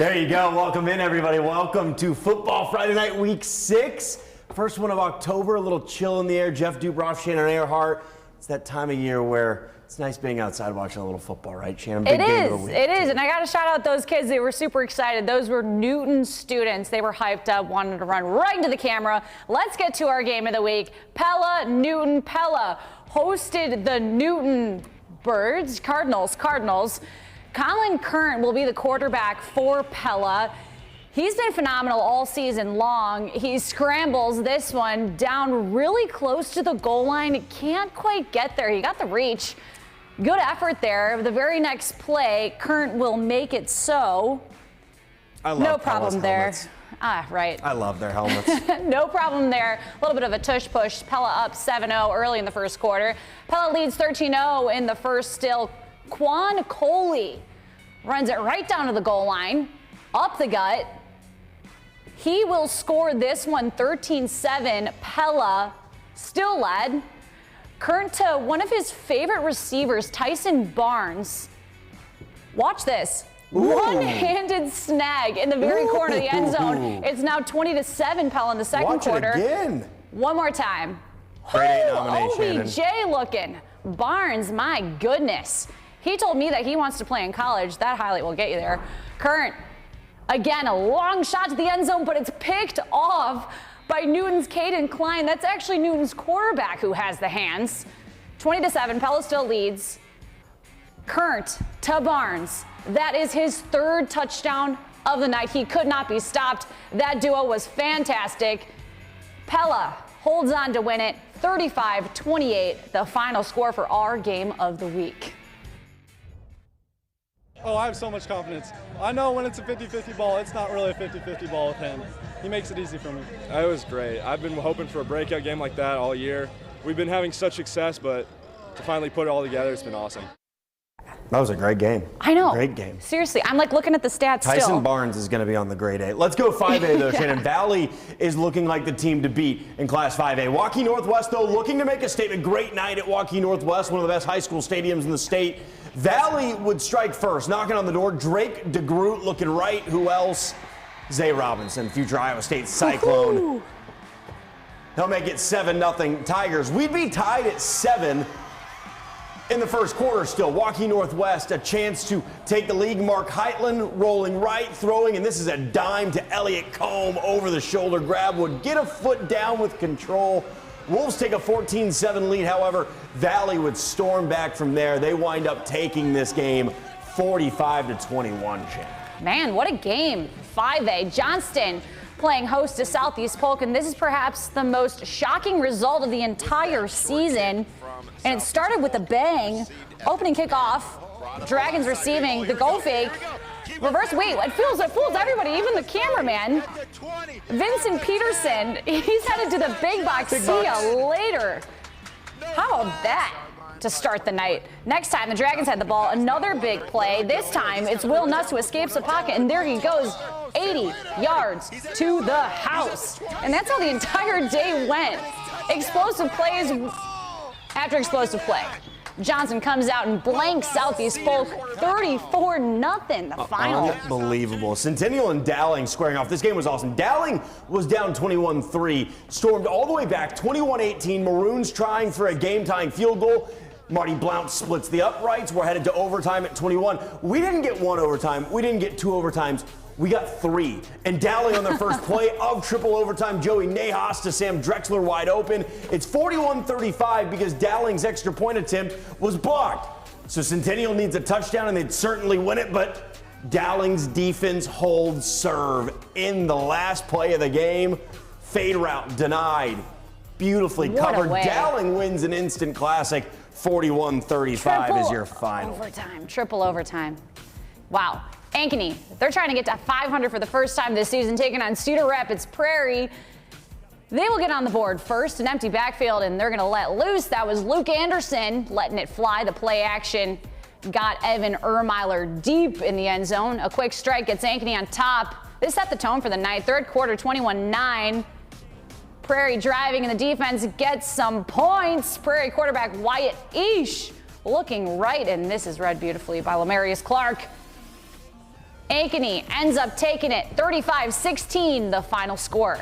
There you go. Welcome in, everybody. Welcome to Football Friday Night, Week 6. First one of October, a little chill in the air. Jeff Dubroff, Shannon Earhart. It's that time of year where it's nice being outside watching a little football, right, Shannon? Big game of the week, it is. And I got to shout out those kids. They were super excited. Those were Newton students. They were hyped up, wanted to run right into the camera. Let's get to our game of the week. Pella Newton. Pella hosted the Newton Birds, Cardinals. Colin Current will be the quarterback for Pella. He's been phenomenal all season long. He scrambles this one down really close to the goal line. Can't quite get there. He got the reach. Good effort there. The very next play, Current will make it so. I love no problem there. Helmets. Right. I love their helmets. No problem there. A little bit of a tush-push. Pella up 7-0 early in the first quarter. Pella leads 13-0 in the first still. Quan Coley runs it right down to the goal line, up the gut. He will score this one 13-7. Pella still led. Current to one of his favorite receivers, Tyson Barnes. Watch this. Ooh. One-handed snag in the very corner of the end zone. It's now 20-7 Pella in the second quarter. Watch it again. One more time. Grade A nomination. OBJ looking. Barnes, my goodness. He told me that he wants to play in college. That highlight will get you there. Current, again, a long shot to the end zone, but it's picked off by Newton's Caden Klein. That's actually Newton's quarterback who has the hands. 20-7, Pella still leads. Current to Barnes. That is his third touchdown of the night. He could not be stopped. That duo was fantastic. Pella holds on to win it, 35-28, the final score for our game of the week. Oh, I have so much confidence. I know when it's a 50-50 ball, it's not really a 50-50 ball with him. He makes it easy for me. It was great. I've been hoping for a breakout game like that all year. We've been having such success, but to finally put it all together, it's been awesome. That was a great game. I know. Great game. Seriously, I'm like looking at the stats Tyson still. Barnes is going to be on the grade A. Let's go 5A though, Shannon. Valley is looking like the team to beat in Class 5A. Waukee Northwest, though, looking to make a statement. Great night at Waukee Northwest, one of the best high school stadiums in the state. Valley would strike first, knocking on the door. Drake DeGroot looking right. Who else? Zay Robinson, future Iowa State Cyclone. Woo-hoo. He'll make it 7-0 Tigers. We'd be tied at 7 in the first quarter still. Waukee Northwest, a chance to take the lead. Mark Heitland rolling right, throwing, and this is a dime to Elliott Combe over the shoulder grab. Would get a foot down with control. Wolves take a 14-7 lead. However, Valley would storm back from there. They wind up taking this game 45-21, Shannon. Man, what a game. 5A, Johnston playing host to Southeast Polk, and this is perhaps the most shocking result of the entire season. And it started with a bang. Opening kickoff, Dragons receiving the goal fake. Reverse sweep. It fools everybody, even the cameraman. Vincent Peterson, he's headed to the big box. See ya later. How about that to start the night? Next time the Dragons had the ball, another big play. This time it's Will Nuss who escapes the pocket, and there he goes. 80 yards to the house. And that's how the entire day went. Explosive plays after explosive play. Johnson comes out and blanks Southeast Polk 34-0, the final. Unbelievable. Centennial and Dowling squaring off. This game was awesome. Dowling was down 21-3, stormed all the way back 21-18. Maroons trying for a game-tying field goal. Marty Blount splits the uprights. We're headed to overtime at 21. We didn't get one overtime. We didn't get two overtimes. We got 3. And Dowling on their first play of triple overtime. Joey Nahas to Sam Drexler wide open. It's 41-35 because Dowling's extra point attempt was blocked. So Centennial needs a touchdown and they'd certainly win it, but Dowling's defense holds serve in the last play of the game. Fade route denied. Beautifully covered. Dowling wins an instant classic. 41-35 is your final. Triple overtime. Wow. Ankeny, they're trying to get to 500 for the first time this season, taking on Cedar Rapids Prairie. They will get on the board first, an empty backfield, and they're going to let loose. That was Luke Anderson letting it fly. The play action got Evan Ermiler deep in the end zone. A quick strike gets Ankeny on top. This set the tone for the night. Third quarter, 21-9. Prairie driving, and the defense gets some points. Prairie quarterback Wyatt Eash looking right, and this is read beautifully by Lamarius Clark. Ankeny ends up taking it 35-16, the final score.